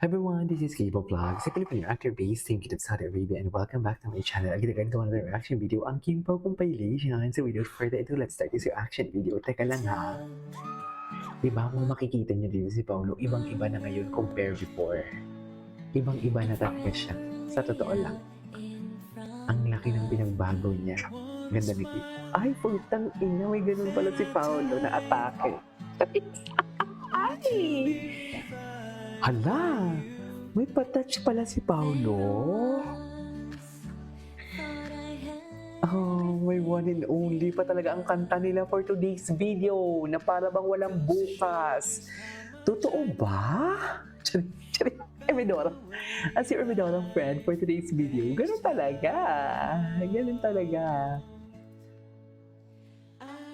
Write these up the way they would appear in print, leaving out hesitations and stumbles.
Everyone, this is Cable Vlog. Sa Pilipino actor based in Kingdom, Saudi Arabia, and welcome back to my channel. Again, to another reaction video ang Kimpo compilation. So without further ado, let's start this reaction video. Teka lang ha. Diba kung makikita niyo dito si Paolo, ibang-iba na ngayon compare before. Ibang-iba na talaga siya. Sa totoo lang. Ang laki ng pinagbago niya. Ganda ni Kim. Ay, putang ina, may ganun pala si Paolo na atake. Ay! Hala! May patouch pala si Paolo. Oh, may one and only pa talaga ang kanta nila for today's video na para bang walang bukas. Totoo ba? Charing, Emedora. As your Emedora friend for today's video, ganun talaga. Ganun talaga.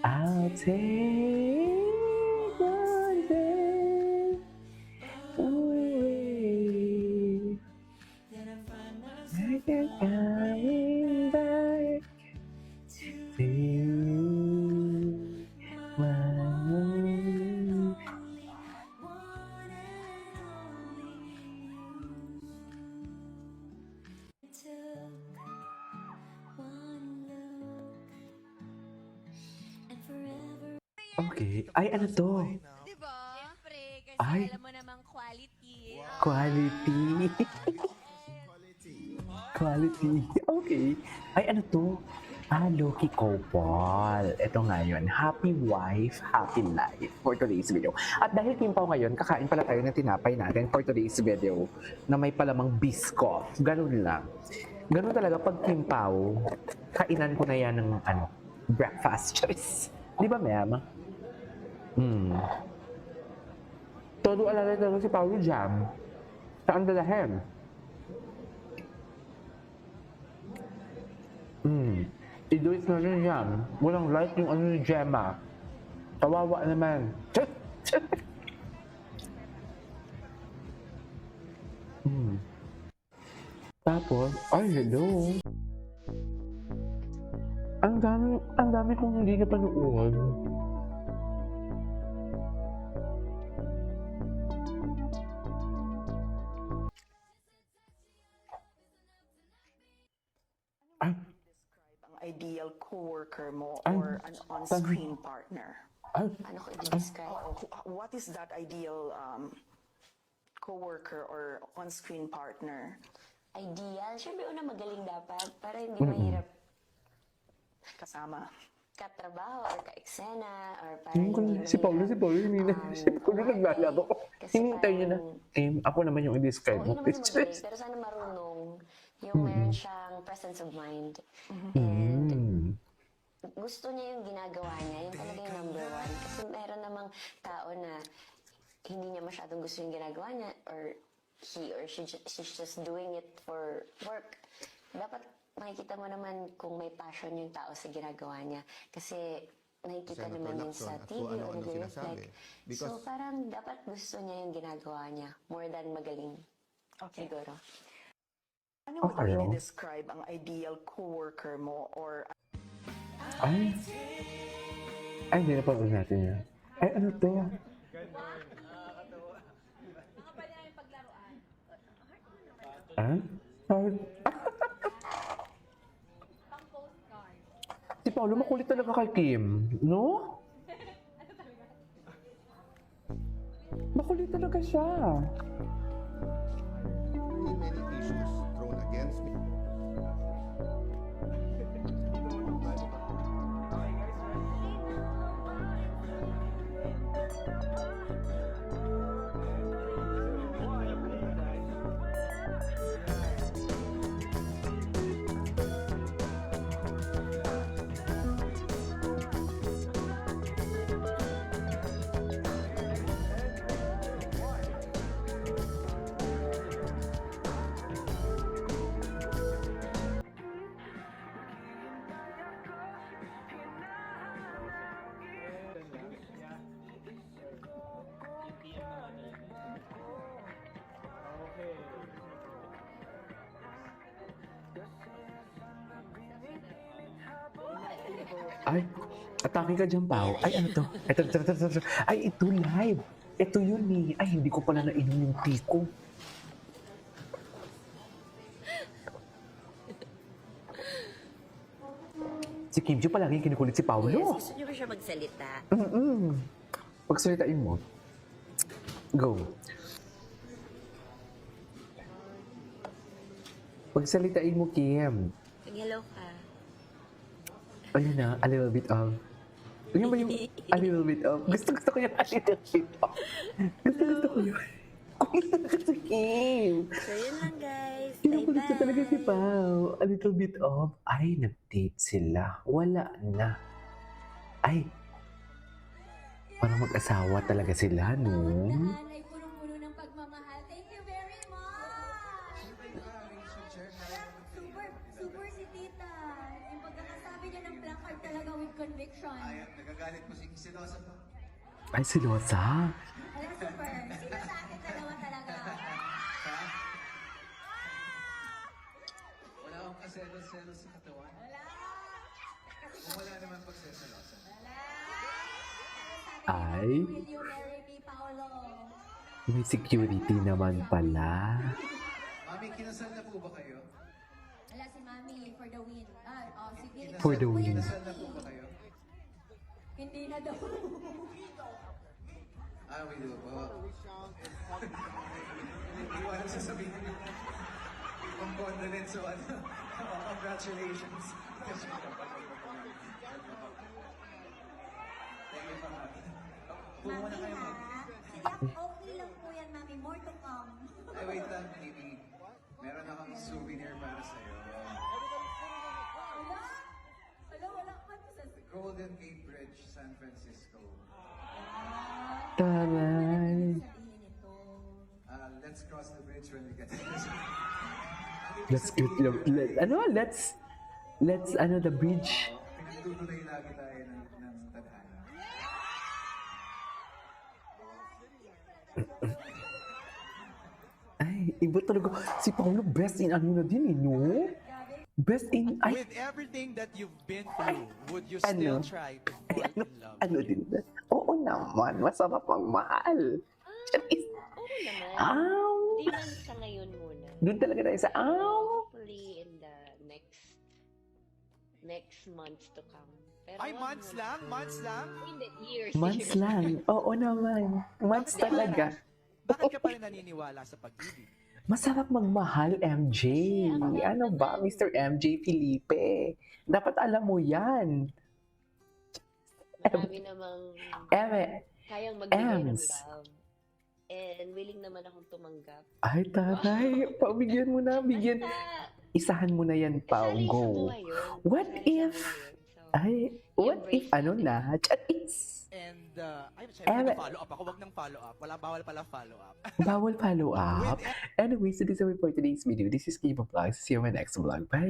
I'll take one day away. I can coming back to you, my own. Okay. Ay, ano to? Diba? Siyempre, kasi Ay. alam mo namang quality. Quality. Quality. Okay. Ay, ano to? Loki couple. Ito ngayon, happy wife, happy life for today's video. At dahil Kimpaw ngayon, kakain pala tayo ng tinapay natin for today's video na may palamang biscoff. Ganun lang. Ganun talaga pag Kimpaw, kainan ko na yan ng breakfast choice. Di ba, ma'am? Todo alala talaga si Paolo Jam. Saan dalahin? I-do-it na rin yan. Walang light yung ano ni Gemma. Kawawa naman. Tapos, ay hello. Ang dami kong hindi napanood. Ay, Describe ang ideal co-worker mo Ay, or an on-screen partner. ay, Ano ko i-describe? What is that ideal co-worker or on-screen partner? Ideal. Siyempre, una magaling dapat para hindi mahirap Kasama. katrabaho or ka-eksena or para hindi ko hindi si Paolo, hindi na. Si Paolo kumare. naglalaro. Kasi Hinintay niya na. parang- Ako naman yung i-describe Oo, mo. yun naman yung magaling. Pero sana marunong yung meron siyang presence of mind. And gusto niya yung ginagawa niya, yung talaga yung number one. Kasi meron namang tao na hindi niya masyadong gusto yung ginagawa niya or he or she's just doing it for work. Dapat makikita mo naman kung may passion yung tao sa ginagawa niya. Kasi nakikita Senator naman yun Lacson sa at TV kung or ano-ano nag-reflect. sinasabi. Because- So parang dapat gusto niya yung ginagawa niya more than magaling. Okay. Siguro. Ano would Okay. really describe ang ideal co-worker mo or Ay, hindi na panood natin yan. Ay, ano to? Ah? Si Paolo makulit talaga kay Kim, no? Makulit talaga siya. Many issues thrown against me. Ay, atake ka dyan, Pao. Ay, ano to? Ito. Ay, ito live. Ito yun eh. Ay, hindi ko pala nainom yung tea ko. Si Kim Joo palagi kinukulit si Paolo. Yes, gusto niyo ba siya magsalita? Pagsalitain mo. Go. Pagsalitain mo, Kim. Hello ka. Ano na, a little bit of... Yun ba yung a little bit of? Gusto ko yung a little bit of. Gusto ko yun. Kulit talaga si Kim. So yun lang guys. Kinukulit na talaga si Bye-bye. Pao. A little bit of... Ay, nag-date sila. Wala na. Ay, parang mag-asawa talaga sila, no? Lahat ay punong-puno ng pagmamahal. Thank you very much! Super si Tita. Yung pagkakasabi niya ng placard talaga with conviction. Nagagalit mo si Silosa pa. Ay, silosa. Alam, super. Sino sa atin dalawa talaga? Wala akong kaselos-selos sa katawan. Kung wala naman pagseselosa. Ay, Will you marry me, Paolo? may security naman pala. Mami, kinasal na po ba kayo? Wala si Mami for the win. Sige. For the win. Kinasal na po ba kayo? Hindi na daw. We do po. Hindi ko alam sasabihin niyo. Ang condolence so ano. Congratulations. Mami, ha? Sige, okay lang po yan, Mami. More to come. Ay, wait lang, baby. Meron akong souvenir para sa'yo. Wala pa sa Golden Gate Bridge, San Francisco. Taray. sabihin ito. Let's cross the bridge when we get there. Let's get, let's, the bridge. Pinagtutuloy lagi tayo ng tadhana. Ay, iba talaga. Si Paolo, best in ano na din eh, no? Best in, ay, With everything that you've been through, would you Ano? still try to fall in love? ano din. Oo naman, masarap magmahal. Charis. Oo naman. Aw. Di man sa ngayon muna. Doon talaga tayo sa, aw. Hopefully in the next months to come. Pero Ay, months lang? Months lang? Hindi, years. Months lang. Oo naman. Months talaga. Bakit ka pa rin naniniwala sa pag-ibig? Masarap magmahal, MJ. Ano ba, Mr. MJ Felipe? Dapat alam mo yan. Marami namang Eme. kayang magbigay ng Ems. love. And willing naman akong tumanggap. Ay, taray. Pabigyan mo na. Bigyan. Isahan mo na yan, Pao. Sari sa Go. buhay yun. What Sari sa if- buhay yun. So, Ay, what if I-embrace ano natin. na? Charis. And, ay, syempre, Eh, follow up ako. Wag ng follow up. Bawal pala follow up. Bawal follow up. With Anyway, so this is it for today's video. This is Kiva Vlogs. See you in my next vlog. Bye.